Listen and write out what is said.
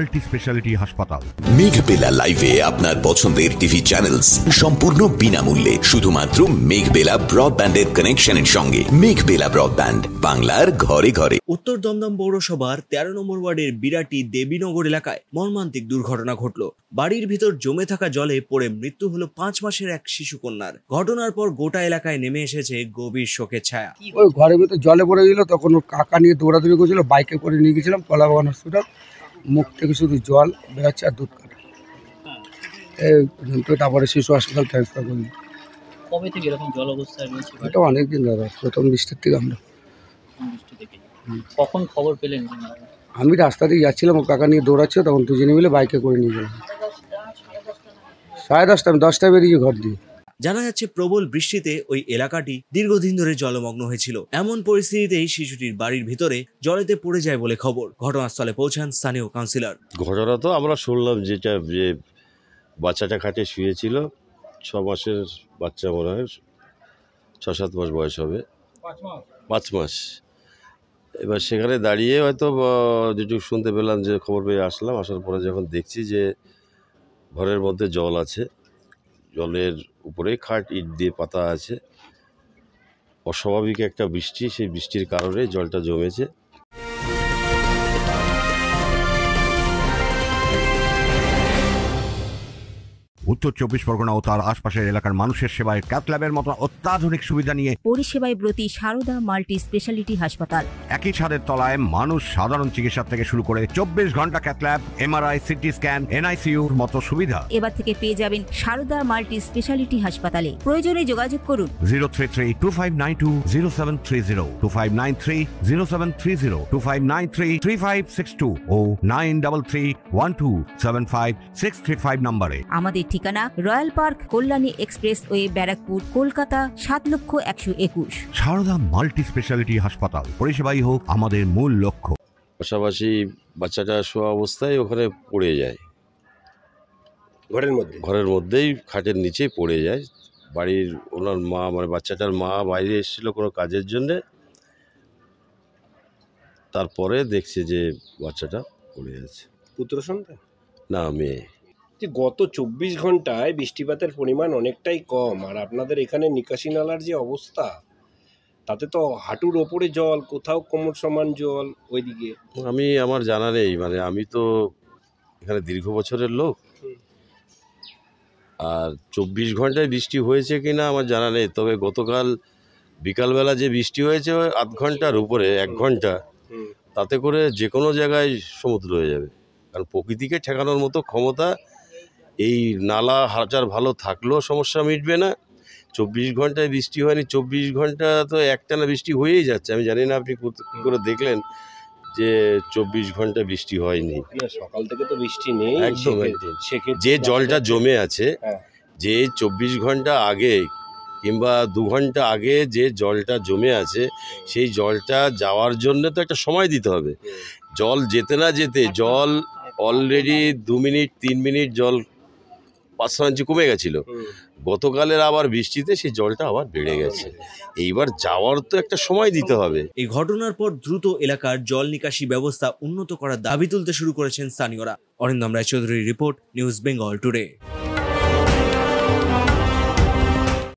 Multi speciality হাসপাতাল। মেঘবেলা লাইভে আপনার পছন্দের টিভি চ্যানেলস সম্পূর্ণ বিনামূল্যে, শুধুমাত্র মেঘবেলা ব্রডব্যান্ডের কানেকশনের সঙ্গে। মেঘবেলা ব্রডব্যান্ড, বাংলার ঘরে ঘরে। উত্তর দমদম পৌরসভার 13 নম্বর ওয়ার্ডের বিরাটি দেবীনগর এলাকায় মর্মান্তিক দুর্ঘটনা ঘটল। বাড়ির ভিতর জমে থাকা জলে পড়ে মৃত্যু হলো 5 মাসের এক শিশু কন্যার। ঘটনার পর গোটা এলাকায় নেমে এসেছে গভীর শোকের ছায়া। ওই ঘরের ভিতর জলে পড়ে গেল, তখন ওর কাকা নিয়ে দৌড়াদৌড়ি করছিল, বাইকে করে নিয়ে গেছিলাম কলাবাগান হসপিটাল। মুখ থেকে শুধু জল বেরোচ্ছে আর দুধ কাটা। তারপরে শিশু হাসপাতাল ট্রান্সফার করি। কবে থেকে এরকম জল অবস্থায় রয়েছে? এটা অনেকদিন দাদা, প্রথম বৃষ্টির থেকে আমরা। কখন খবর পেলেন? আমি রাস্তা দিয়ে যাচ্ছিলাম, ও কাকা নিয়ে দৌড়াচ্ছে, তখন দুজনে মিলে বাইকে করে নিয়ে গেলাম। 10:30 আমি 10টায় বেরিয়েছি ঘর দিয়ে। জানা যাচ্ছে প্রবল বৃষ্টিতে ওই এলাকাটি দীর্ঘদিন ধরে জলমগ্ন হয়েছিল। এমন পরিস্থিতিতেই শিশুটির বাড়ির ভিতরে জলেতে পড়ে যায় বলে খবর। ঘটনাস্থলে পৌঁছান স্থানীয় কাউন্সিলর। ঘটনা তো আমরা শুনলাম যে বাচ্চাটা খাটে শুয়েছিল, 6 মাসের বাচ্চা, মনে হয় 6-7 মাস বয়স হবে, 5 মাস। এবার সেখানে দাঁড়িয়ে হয়তো যেটুকু শুনতে পেলাম, যে খবর পেয়ে আসলাম, আসার পরে যখন দেখছি যে ঘরের মধ্যে জল আছে, জলের উপরে খাট ইট দিয়ে পাতা আছে, অস্বাভাবিক একটা বৃষ্টি, সেই বৃষ্টির কারণে জলটা জমেছে। উত্তর 24 পরগনা ও তার আশপাশের এলাকার মানুষের সেবায় ক্যাথ ল্যাবের মতো অত্যাধুনিক সুবিধা নিয়ে পরিষেবায় ব্রতী সারদা মাল্টি স্পেশালিটি হাসপাতাল। একই ছাদের তলায় মানুষ সাধারণ চিকিৎসা থেকে শুরু করে 24 ঘন্টা cath lab, MRI, CT scan, এনআইসিইউর মতো সুবিধা এবার থেকে পেয়ে যাবেন সারদা মাল্টি স্পেশালিটি হাসপাতালে। প্রয়োজনে যোগাযোগ করুন 033-2592-0730, 2593-0730, 2593-3562 ও 9331275635 নম্বরে। আমাদের ঠিকানা Royal Park, Kalyani expressway, Barrackpore, Kolkata 7,01,21। Sarada multi speciality হাসপাতাল, পরিষেবাই হোক আমাদের মূল লক্ষ্য। পাশাপাশি বাচ্চাটা শোয়া অবস্থায় ওখানে পড়ে যায়, ঘরের মধ্যেই খাটের নিচেই পড়ে যায়। বাড়ির ওনার মা, মানে বাচ্চাটার মা বাইরে এসেছিল কোনো কাজের জন্যে, তারপরে দেখছে যে বাচ্চাটা পড়ে আছে। পুত্র সন্তান না, মেয়ে। যে গত 24 ঘন্টায় বৃষ্টিপাতের পরিমাণ অনেকটাই কম, আর আপনাদের এখানে নিকাশি নালার যে অবস্থা, তাতে তো হাঁটুর ওপরে জল, কোথাও কোমর সমান জল ওইদিকে। আমার জানা নেই, মানে আমি তো এখানে দীর্ঘ বছরের লোক, আর 24 ঘন্টায় বৃষ্টি হয়েছে কিনা আমার জানা নেই। তবে গতকাল বিকালবেলা যে বৃষ্টি হয়েছে, ওই আধ ঘন্টার উপরে, 1 ঘন্টা, তাতে করে যে কোনো জায়গায় সমুদ্র হয়ে যাবে। কারণ প্রকৃতিকে ঠেকানোর মতো ক্ষমতা এই নালা হাজার ভালো থাকলেও সমস্যা মিটবে না। 24 ঘন্টায় বৃষ্টি হয়নি, 24 ঘন্টা তো একটানা বৃষ্টি হয়েই যাচ্ছে। আমি জানি না আপনি কী করে দেখলেন যে 24 ঘন্টা বৃষ্টি হয়নি। সকাল থেকে তো বৃষ্টি নেই একদম। যে জলটা জমে আছে, যে 24 ঘন্টা আগে কিংবা 2 ঘন্টা আগে যে জলটা জমে আছে, সেই জলটা যাওয়ার জন্য তো একটা সময় দিতে হবে। জল যেতে না যেতে জল অলরেডি 2 মিনিট 3 মিনিট জল 5 ইঞ্চি কমে গেছিল। গতকালের আবার বৃষ্টিতে সেই জলটা আবার বেড়ে গেছে। এইবার যাওয়ার তো একটা সময় দিতে হবে। এই ঘটনার পর দ্রুত এলাকার জল নিকাশি ব্যবস্থা উন্নত করার দাবি তুলতে শুরু করেছেন স্থানীয়রা। অরিন্দম রায়চৌধুরীর রিপোর্ট, নিউজ বেঙ্গল টুডে।